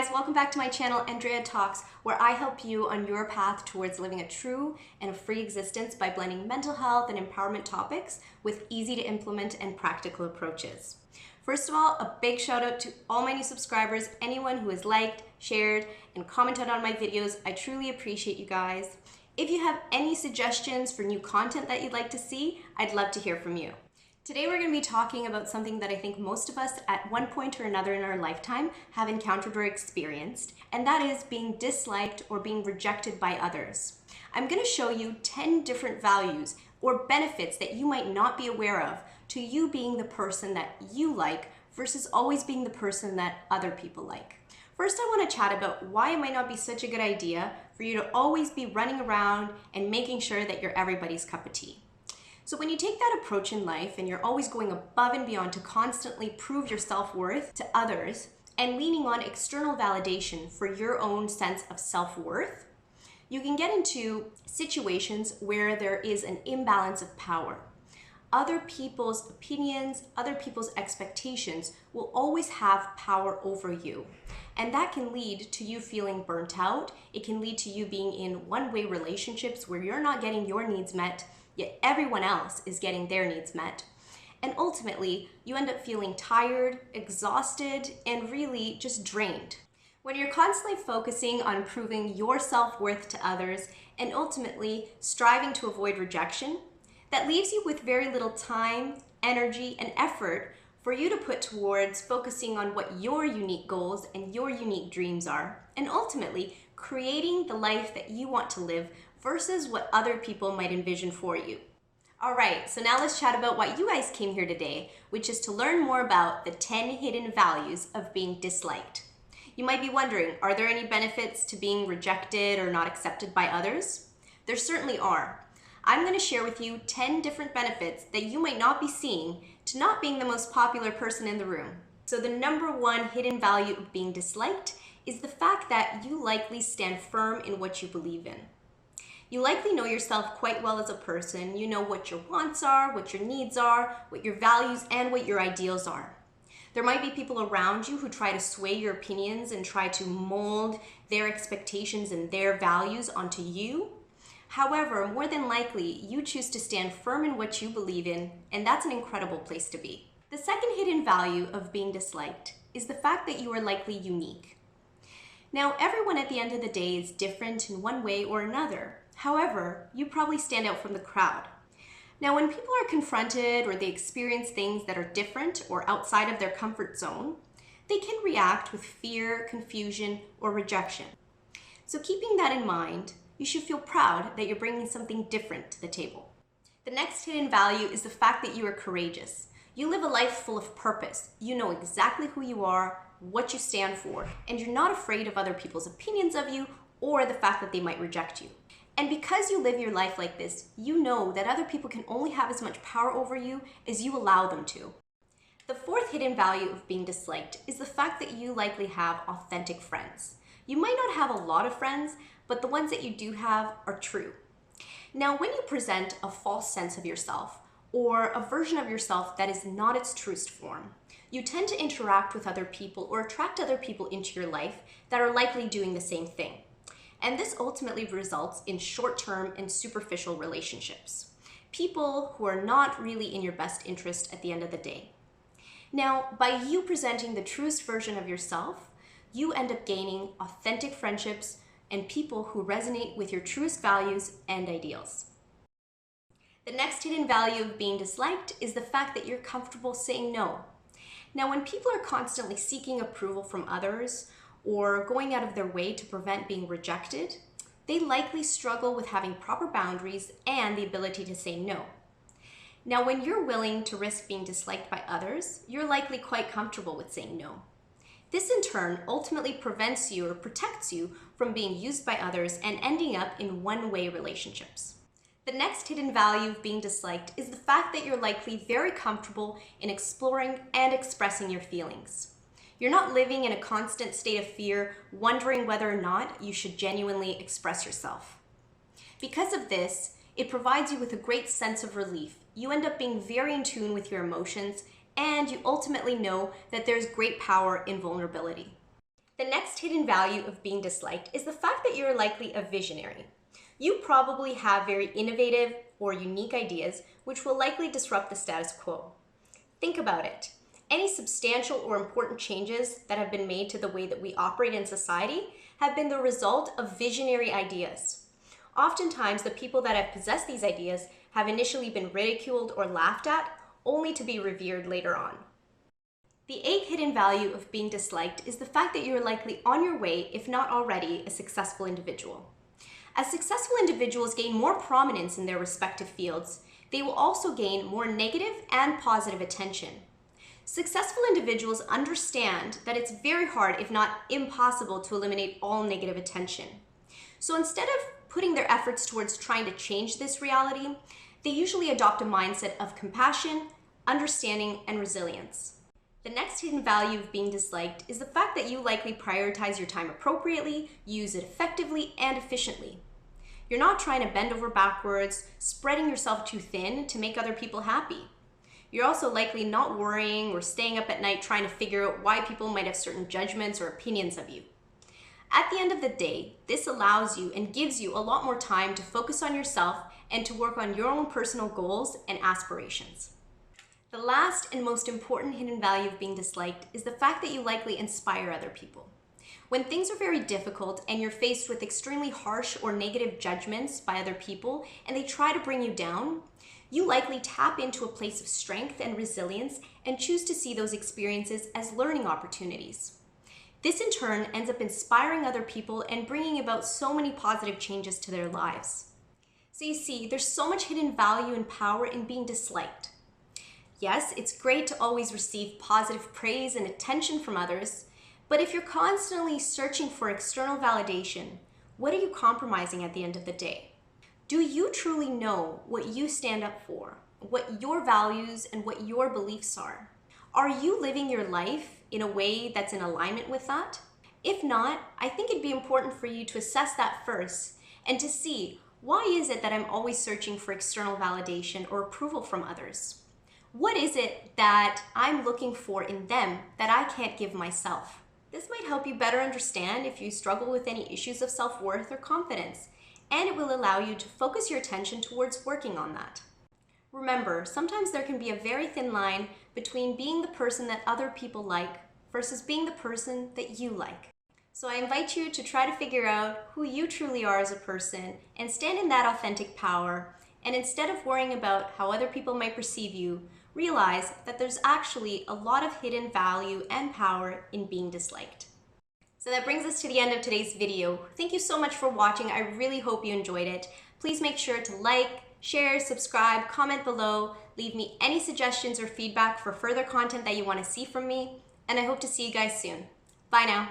guys, welcome back to my channel, Andrea Talks, where I help you on your path towards living a true and a free existence by blending mental health and empowerment topics with easy to implement and practical approaches. First of all, a big shout out to all my new subscribers, anyone who has liked, shared, and commented on my videos. I truly appreciate you guys. If you have any suggestions for new content that you'd like to see, I'd love to hear from you. Today we're going to be talking about something that I think most of us at one point or another in our lifetime have encountered or experienced, and that is being disliked or being rejected by others. I'm going to show you 10 different values or benefits that you might not be aware of to you being the person that you like versus always being the person that other people like. First, I want to chat about why it might not be such a good idea for you to always be running around and making sure that you're everybody's cup of tea. So when you take that approach in life and you're always going above and beyond to constantly prove your self-worth to others and leaning on external validation for your own sense of self-worth, you can get into situations where there is an imbalance of power. Other people's opinions, other people's expectations will always have power over you. And that can lead to you feeling burnt out. It can lead to you being in one-way relationships where you're not getting your needs met, yet everyone else is getting their needs met. And ultimately, you end up feeling tired, exhausted, and really just drained. When you're constantly focusing on proving your self-worth to others and ultimately striving to avoid rejection, that leaves you with very little time, energy, and effort for you to put towards focusing on what your unique goals and your unique dreams are, and ultimately creating the life that you want to live versus what other people might envision for you. All right, so now let's chat about why you guys came here today, which is to learn more about the 10 hidden values of being disliked. You might be wondering, are there any benefits to being rejected or not accepted by others? There certainly are. I'm going to share with you 10 different benefits that you might not be seeing to not being the most popular person in the room. So the number one hidden value of being disliked is the fact that you likely stand firm in what you believe in. You likely know yourself quite well as a person. You know what your wants are, what your needs are, what your values and what your ideals are. There might be people around you who try to sway your opinions and try to mold their expectations and their values onto you. However, more than likely, you choose to stand firm in what you believe in, and that's an incredible place to be. The second hidden value of being disliked is the fact that you are likely unique. Now, everyone at the end of the day is different in one way or another. However, you probably stand out from the crowd. Now, when people are confronted or they experience things that are different or outside of their comfort zone, they can react with fear, confusion, or rejection. So keeping that in mind, you should feel proud that you're bringing something different to the table. The next hidden value is the fact that you are courageous. You live a life full of purpose. You know exactly who you are, what you stand for, and you're not afraid of other people's opinions of you or the fact that they might reject you. And because you live your life like this, you know that other people can only have as much power over you as you allow them to. The fourth hidden value of being disliked is the fact that you likely have authentic friends. You might not have a lot of friends, but the ones that you do have are true. Now, when you present a false sense of yourself or a version of yourself that is not its truest form, you tend to interact with other people or attract other people into your life that are likely doing the same thing. And this ultimately results in short-term and superficial relationships. People who are not really in your best interest at the end of the day. Now, by you presenting the truest version of yourself, you end up gaining authentic friendships and people who resonate with your truest values and ideals. The next hidden value of being disliked is the fact that you're comfortable saying no. Now, when people are constantly seeking approval from others or going out of their way to prevent being rejected, they likely struggle with having proper boundaries and the ability to say no. Now, when you're willing to risk being disliked by others, you're likely quite comfortable with saying no. This in turn ultimately prevents you or protects you from being used by others and ending up in one-way relationships. The next hidden value of being disliked is the fact that you're likely very comfortable in exploring and expressing your feelings. You're not living in a constant state of fear, wondering whether or not you should genuinely express yourself. Because of this, it provides you with a great sense of relief. You end up being very in tune with your emotions, and you ultimately know that there's great power in vulnerability. The next hidden value of being disliked is the fact that you're likely a visionary. You probably have very innovative or unique ideas which will likely disrupt the status quo. Think about it. Any substantial or important changes that have been made to the way that we operate in society have been the result of visionary ideas. Oftentimes, the people that have possessed these ideas have initially been ridiculed or laughed at, only to be revered later on. The eighth hidden value of being disliked is the fact that you are likely on your way, if not already, a successful individual. As successful individuals gain more prominence in their respective fields, they will also gain more negative and positive attention. Successful individuals understand that it's very hard, if not impossible, to eliminate all negative attention. So instead of putting their efforts towards trying to change this reality, they usually adopt a mindset of compassion, understanding, and resilience. The next hidden value of being disliked is the fact that you likely prioritize your time appropriately, use it effectively and efficiently. You're not trying to bend over backwards, spreading yourself too thin to make other people happy. You're also likely not worrying or staying up at night trying to figure out why people might have certain judgments or opinions of you. At the end of the day, this allows you and gives you a lot more time to focus on yourself and to work on your own personal goals and aspirations. The last and most important hidden value of being disliked is the fact that you likely inspire other people. When things are very difficult and you're faced with extremely harsh or negative judgments by other people and they try to bring you down, you likely tap into a place of strength and resilience and choose to see those experiences as learning opportunities. This in turn ends up inspiring other people and bringing about so many positive changes to their lives. So you see, there's so much hidden value and power in being disliked. Yes, it's great to always receive positive praise and attention from others, but if you're constantly searching for external validation, what are you compromising at the end of the day? Do you truly know what you stand up for, what your values and what your beliefs are? Are you living your life in a way that's in alignment with that? If not, I think it'd be important for you to assess that first and to see, why is it that I'm always searching for external validation or approval from others? What is it that I'm looking for in them that I can't give myself? This might help you better understand if you struggle with any issues of self-worth or confidence, and it will allow you to focus your attention towards working on that. Remember, sometimes there can be a very thin line between being the person that other people like versus being the person that you like. So I invite you to try to figure out who you truly are as a person and stand in that authentic power, and instead of worrying about how other people might perceive you, realize that there's actually a lot of hidden value and power in being disliked. So that brings us to the end of today's video. Thank you so much for watching. I really hope you enjoyed it. Please make sure to like, share, subscribe, comment below, leave me any suggestions or feedback for further content that you want to see from me, and I hope to see you guys soon. Bye now.